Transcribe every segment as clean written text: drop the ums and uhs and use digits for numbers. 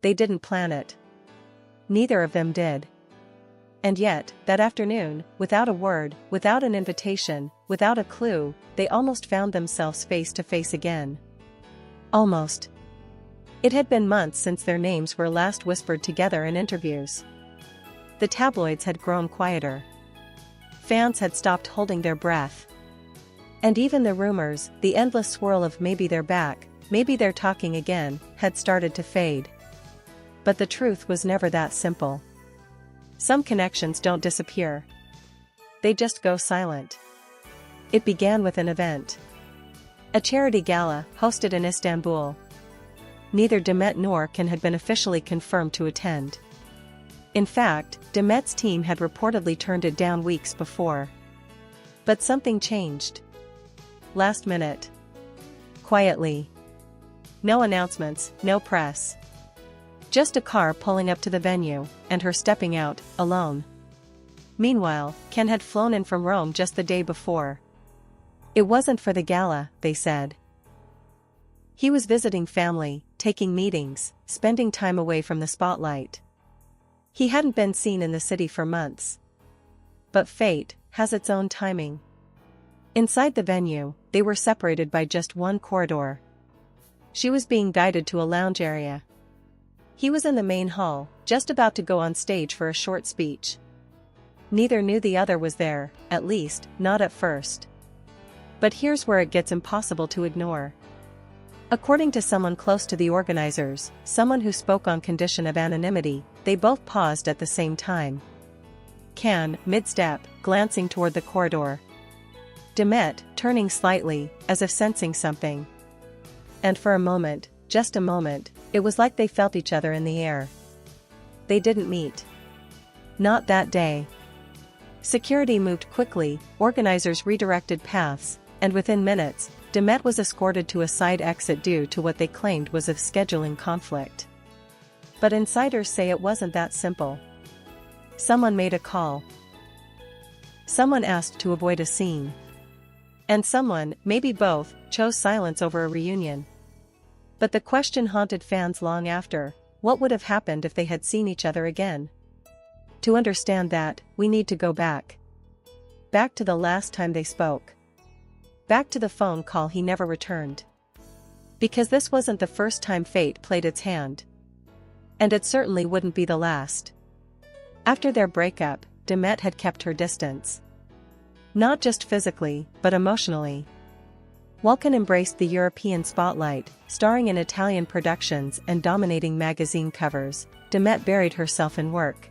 they didn't plan it. Neither of them did. And yet, that afternoon, without a word, without an invitation, without a clue, they almost found themselves face to face again. Almost. It had been months since their names were last whispered together in interviews. The tabloids had grown quieter. Fans had stopped holding their breath. And even the rumors, the endless swirl of maybe they're back, maybe they're talking again, had started to fade. But the truth was never that simple. Some connections don't disappear. They just go silent. It began with an event. A charity gala, hosted in Istanbul. Neither Demet nor Can had been officially confirmed to attend. In fact, Demet's team had reportedly turned it down weeks before. But something changed. Last minute. Quietly. No announcements, no press. Just a car pulling up to the venue, and her stepping out, alone. Meanwhile, Ken had flown in from Rome just the day before. It wasn't for the gala, they said. He was visiting family, taking meetings, spending time away from the spotlight. He hadn't been seen in the city for months. But fate has its own timing. Inside the venue, they were separated by just one corridor. She was being guided to a lounge area. He was in the main hall, just about to go on stage for a short speech. Neither knew the other was there, at least, not at first. But here's where it gets impossible to ignore. According to someone close to the organizers, someone who spoke on condition of anonymity, they both paused at the same time. Can, mid-step, glancing toward the corridor. Demet, turning slightly, as if sensing something. And for a moment, just a moment, it was like they felt each other in the air. They didn't meet. Not that day. Security moved quickly, organizers redirected paths, and within minutes, Demet was escorted to a side exit due to what they claimed was a scheduling conflict. But insiders say it wasn't that simple. Someone made a call. Someone asked to avoid a scene. And someone, maybe both, chose silence over a reunion. But the question haunted fans long after: what would have happened if they had seen each other again? To understand that, we need to go back. Back to the last time they spoke. Back to the phone call he never returned. Because this wasn't the first time fate played its hand. And it certainly wouldn't be the last. After their breakup, Demet had kept her distance. Not just physically, but emotionally. Walken embraced the European spotlight, starring in Italian productions and dominating magazine covers. Demet buried herself in work.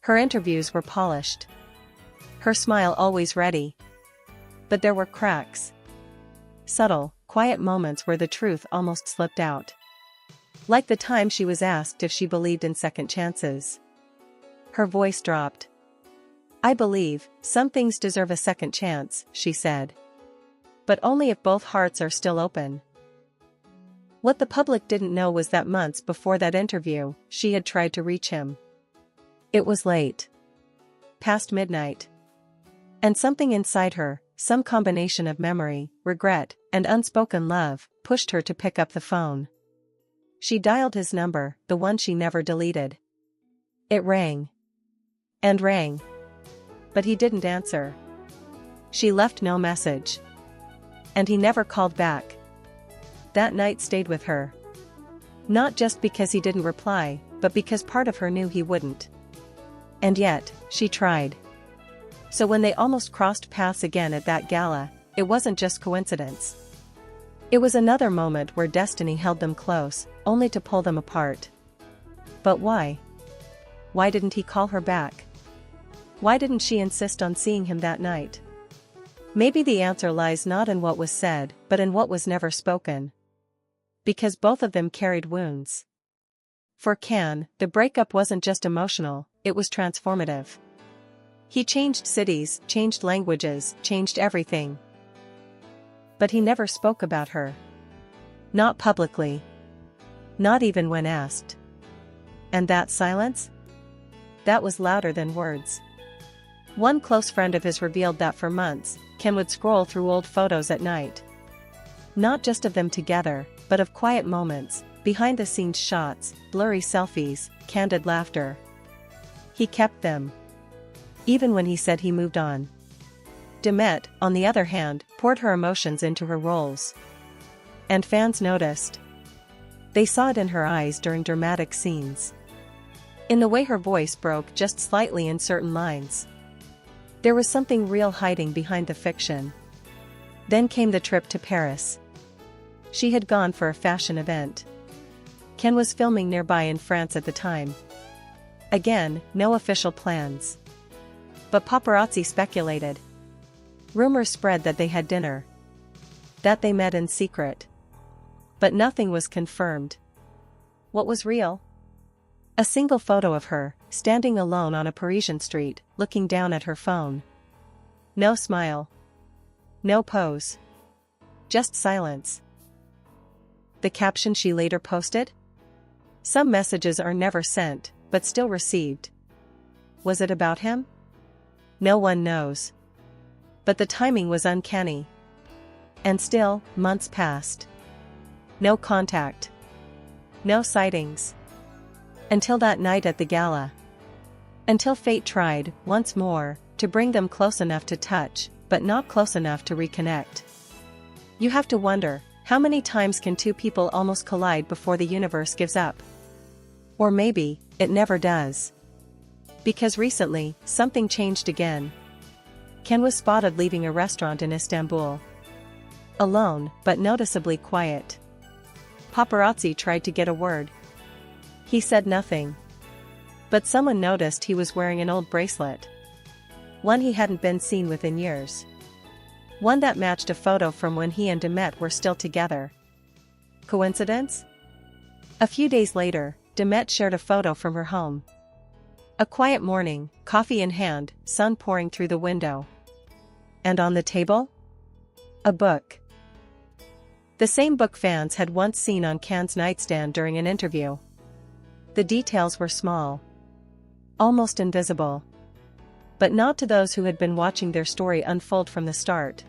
Her interviews were polished. Her smile always ready. But there were cracks. Subtle, quiet moments where the truth almost slipped out. Like the time she was asked if she believed in second chances. Her voice dropped. "I believe some things deserve a second chance," she said. But only if both hearts are still open. What the public didn't know was that months before that interview, she had tried to reach him. It was late. Past midnight. And something inside her, some combination of memory, regret, and unspoken love, pushed her to pick up the phone. She dialed his number, the one she never deleted. It rang. And rang. But he didn't answer. She left no message. And he never called back. That night stayed with her. Not just because he didn't reply, but because part of her knew he wouldn't. And yet, she tried. So when they almost crossed paths again at that gala, it wasn't just coincidence. It was another moment where destiny held them close, only to pull them apart. But why? Why didn't he call her back? Why didn't she insist on seeing him that night? Maybe the answer lies not in what was said, but in what was never spoken. Because both of them carried wounds. For Can, the breakup wasn't just emotional, it was transformative. He changed cities, changed languages, changed everything. But he never spoke about her. Not publicly. Not even when asked. And that silence? That was louder than words. One close friend of his revealed that for months, Ken would scroll through old photos at night. Not just of them together, but of quiet moments, behind-the-scenes shots, blurry selfies, candid laughter. He kept them. Even when he said he moved on. Demet, on the other hand, poured her emotions into her roles. And fans noticed. They saw it in her eyes during dramatic scenes. In the way her voice broke just slightly in certain lines. There was something real hiding behind the fiction. Then came the trip to Paris. She had gone for a fashion event. Ken was filming nearby in France at the time. Again, no official plans. But paparazzi speculated. Rumors spread that they had dinner. That they met in secret. But nothing was confirmed. What was real? A single photo of her, standing alone on a Parisian street, looking down at her phone. No smile. No pose. Just silence. The caption she later posted? Some messages are never sent, but still received. Was it about him? No one knows. But the timing was uncanny. And still, months passed. No contact. No sightings. Until that night at the gala. Until fate tried, once more, to bring them close enough to touch, but not close enough to reconnect. You have to wonder, how many times can two people almost collide before the universe gives up? Or maybe, it never does. Because recently, something changed again. Ken was spotted leaving a restaurant in Istanbul. Alone, but noticeably quiet. Paparazzi tried to get a word. He said nothing. But someone noticed he was wearing an old bracelet. One he hadn't been seen with in years. One that matched a photo from when he and Demet were still together. Coincidence? A few days later, Demet shared a photo from her home. A quiet morning, coffee in hand, sun pouring through the window. And on the table? A book. The same book fans had once seen on Ken's nightstand during an interview. The details were small. Almost invisible. But not to those who had been watching their story unfold from the start.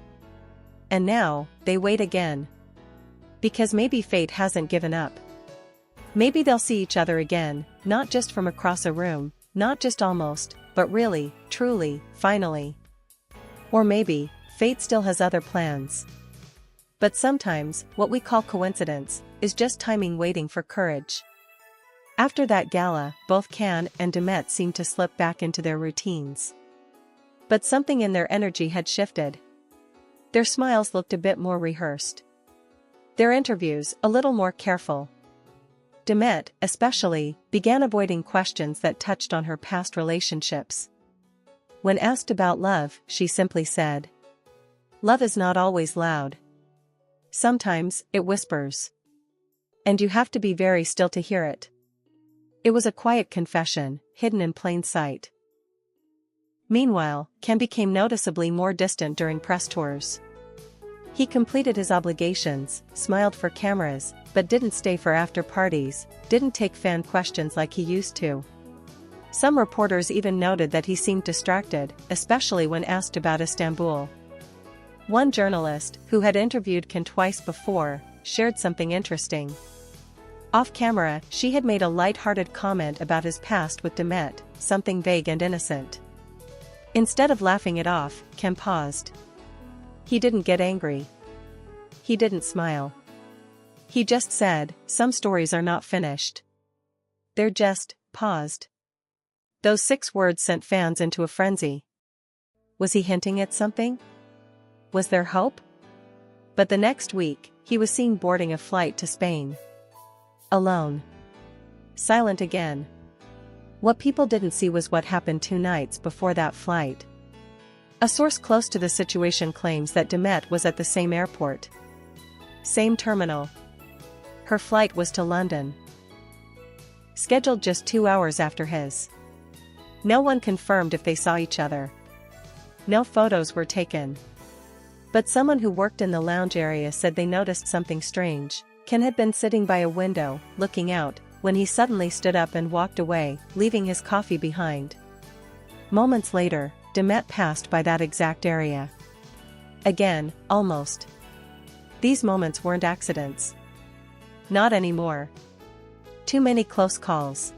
And now, they wait again. Because maybe fate hasn't given up. Maybe they'll see each other again, not just from across a room, not just almost, but really, truly, finally. Or maybe, fate still has other plans. But sometimes, what we call coincidence, is just timing waiting for courage. After that gala, both Ken and Demet seemed to slip back into their routines. But something in their energy had shifted. Their smiles looked a bit more rehearsed. Their interviews, a little more careful. Demet, especially, began avoiding questions that touched on her past relationships. When asked about love, she simply said, "Love is not always loud. Sometimes, it whispers. And you have to be very still to hear it." It was a quiet confession, hidden in plain sight. Meanwhile, Ken became noticeably more distant during press tours. He completed his obligations, smiled for cameras, but didn't stay for after parties, didn't take fan questions like he used to. Some reporters even noted that he seemed distracted, especially when asked about Istanbul. One journalist, who had interviewed Ken twice before, shared something interesting. Off camera, she had made a light-hearted comment about his past with Demet, something vague and innocent. Instead of laughing it off, Ken paused. He didn't get angry. He didn't smile. He just said, "Some stories are not finished. They're just paused." Those 6 words sent fans into a frenzy. Was he hinting at something? Was there hope? But the next week, he was seen boarding a flight to Spain. Alone. Silent again. What people didn't see was what happened 2 nights before that flight. A source close to the situation claims that Demet was at the same airport. Same terminal. Her flight was to London. Scheduled just 2 hours after his. No one confirmed if they saw each other. No photos were taken. But someone who worked in the lounge area said they noticed something strange. Ken had been sitting by a window, looking out, when he suddenly stood up and walked away, leaving his coffee behind. Moments later, Demet passed by that exact area. Again, almost. These moments weren't accidents. Not anymore. Too many close calls.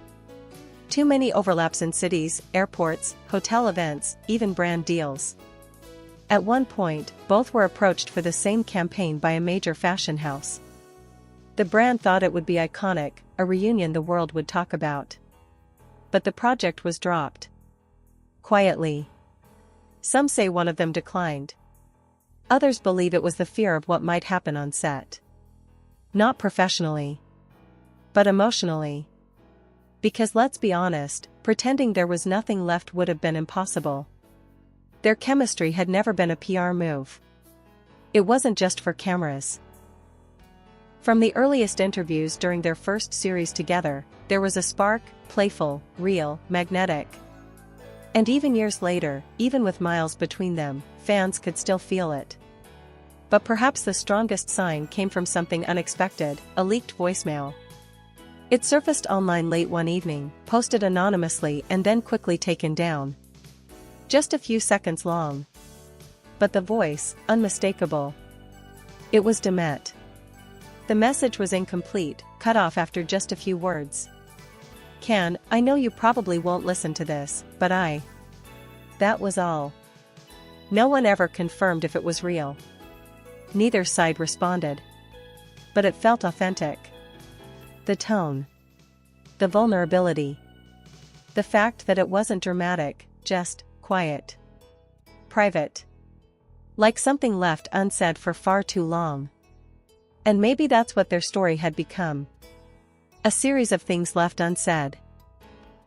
Too many overlaps in cities, airports, hotel events, even brand deals. At one point, both were approached for the same campaign by a major fashion house. The brand thought it would be iconic, a reunion the world would talk about. But the project was dropped. Quietly. Some say one of them declined. Others believe it was the fear of what might happen on set. Not professionally, but emotionally. Because let's be honest, pretending there was nothing left would have been impossible. Their chemistry had never been a PR move. It wasn't just for cameras. From the earliest interviews during their first series together, there was a spark, playful, real, magnetic. And even years later, even with miles between them, fans could still feel it. But perhaps the strongest sign came from something unexpected, a leaked voicemail. It surfaced online late one evening, posted anonymously and then quickly taken down. Just a few seconds long. But the voice, unmistakable. It was Demet. The message was incomplete, cut off after just a few words. "Can, I know you probably won't listen to this, but I..." That was all. No one ever confirmed if it was real. Neither side responded. But it felt authentic. The tone. The vulnerability. The fact that it wasn't dramatic, just quiet. Private. Like something left unsaid for far too long. And maybe that's what their story had become. A series of things left unsaid.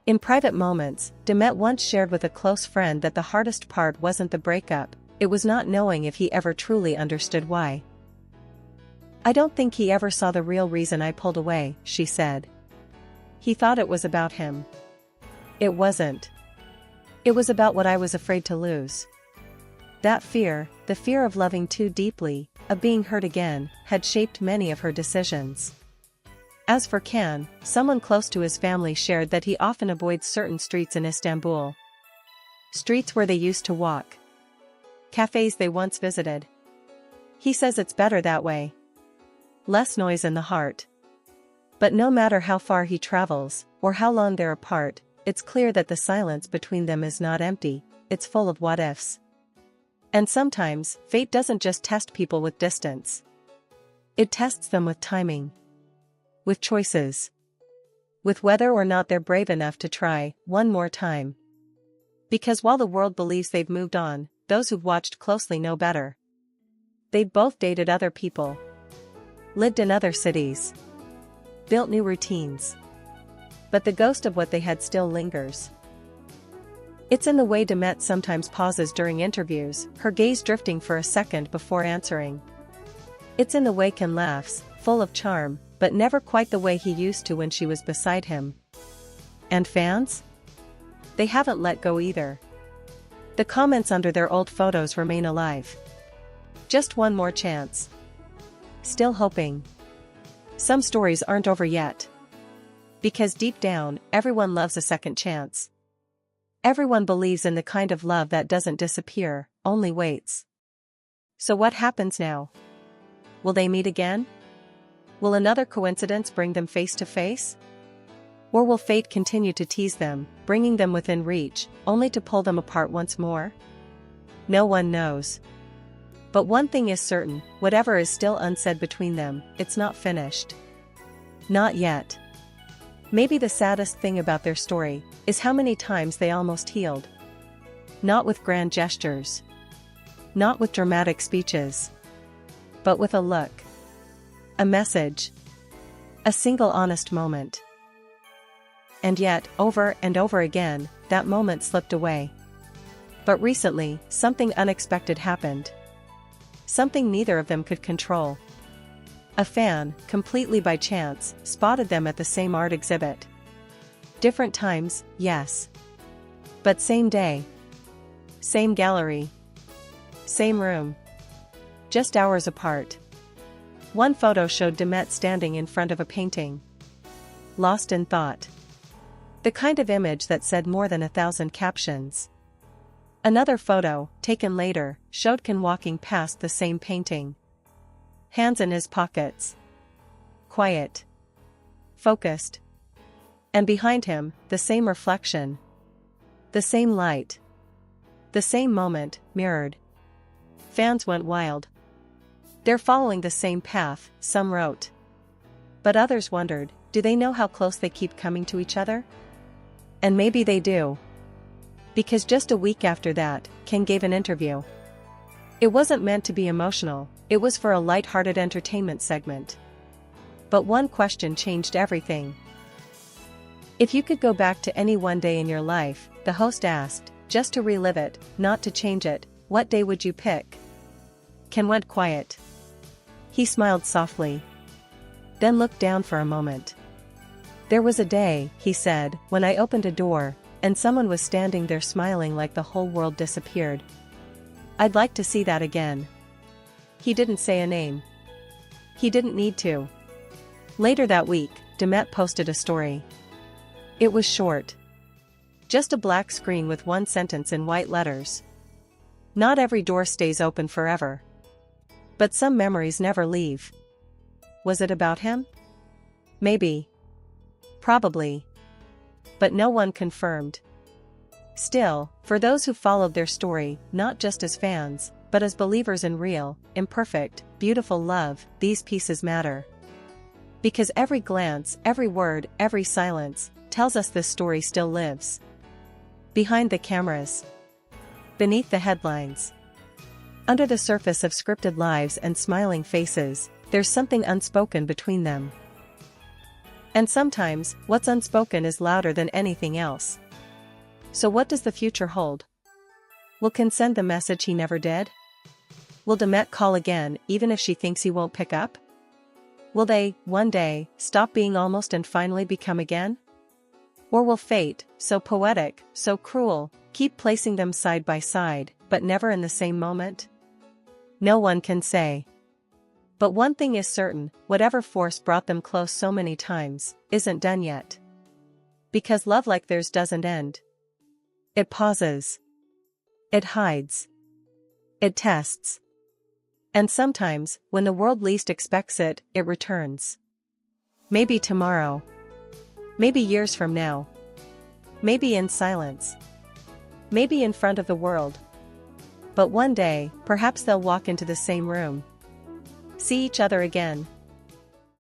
In private moments, Demet once shared with a close friend that the hardest part wasn't the breakup, it was not knowing if he ever truly understood why. "I don't think he ever saw the real reason I pulled away," she said. "He thought it was about him. It wasn't. It was about what I was afraid to lose." That fear, the fear of loving too deeply, of being hurt again, had shaped many of her decisions. As for Can, someone close to his family shared that he often avoids certain streets in Istanbul. Streets where they used to walk. Cafes they once visited. He says it's better that way. Less noise in the heart. But no matter how far he travels, or how long they're apart, it's clear that the silence between them is not empty, it's full of what-ifs. And sometimes, fate doesn't just test people with distance. It tests them with timing. With choices. With whether or not they're brave enough to try one more time. Because while the world believes they've moved on, those who've watched closely know better. They've both dated other people. Lived in other cities. Built new routines. But the ghost of what they had still lingers. It's in the way Demet sometimes pauses during interviews, her gaze drifting for a second before answering. It's in the way Can laughs, full of charm, but never quite the way he used to when she was beside him. And fans? They haven't let go either. The comments under their old photos remain alive. Just one more chance. Still hoping. Some stories aren't over yet. Because deep down, everyone loves a second chance. Everyone believes in the kind of love that doesn't disappear, only waits. So what happens now? Will they meet again? Will another coincidence bring them face to face? Or will fate continue to tease them, bringing them within reach, only to pull them apart once more? No one knows. But one thing is certain, whatever is still unsaid between them, it's not finished. Not yet. Maybe the saddest thing about their story is how many times they almost healed. Not with grand gestures. Not with dramatic speeches. But with a look. A message. A single honest moment. And yet, over and over again, that moment slipped away. But recently, something unexpected happened. Something neither of them could control. A fan, completely by chance, spotted them at the same art exhibit. Different times, yes. But same day. Same gallery. Same room. Just hours apart. One photo showed Demet standing in front of a painting. Lost in thought. The kind of image that said more than 1,000 captions. Another photo, taken later, showed Can walking past the same painting. Hands in his pockets. Quiet. Focused. And behind him, the same reflection. The same light. The same moment, mirrored. Fans went wild. They're following the same path, some wrote. But others wondered, do they know how close they keep coming to each other? And maybe they do. Because just a week after that, King gave an interview. It wasn't meant to be emotional, it was for a light-hearted entertainment segment. But one question changed everything. If you could go back to any one day in your life, the host asked, just to relive it, not to change it, what day would you pick? Ken went quiet. He smiled softly. Then looked down for a moment. There was a day, he said, when I opened a door, and someone was standing there smiling like the whole world disappeared. I'd like to see that again. He didn't say a name. He didn't need to. Later that week, Demet posted a story. It was short. Just a black screen with one sentence in white letters. Not every door stays open forever. But some memories never leave. Was it about him? Maybe. Probably. But no one confirmed. Still, for those who followed their story, not just as fans, but as believers in real, imperfect, beautiful love, these pieces matter. Because every glance, every word, every silence, tells us this story still lives. Behind the cameras. Beneath the headlines. Under the surface of scripted lives and smiling faces, there's something unspoken between them. And sometimes, what's unspoken is louder than anything else. So what does the future hold? Will Ken send the message he never did? Will Demet call again, even if she thinks he won't pick up? Will they, one day, stop being almost and finally become again? Or will fate, so poetic, so cruel, keep placing them side by side, but never in the same moment? No one can say. But one thing is certain, whatever force brought them close so many times, isn't done yet. Because love like theirs doesn't end. It pauses. It hides. It tests. And sometimes, when the world least expects it, it returns. Maybe tomorrow. Maybe years from now. Maybe in silence. Maybe in front of the world. But one day, perhaps they'll walk into the same room. See each other again,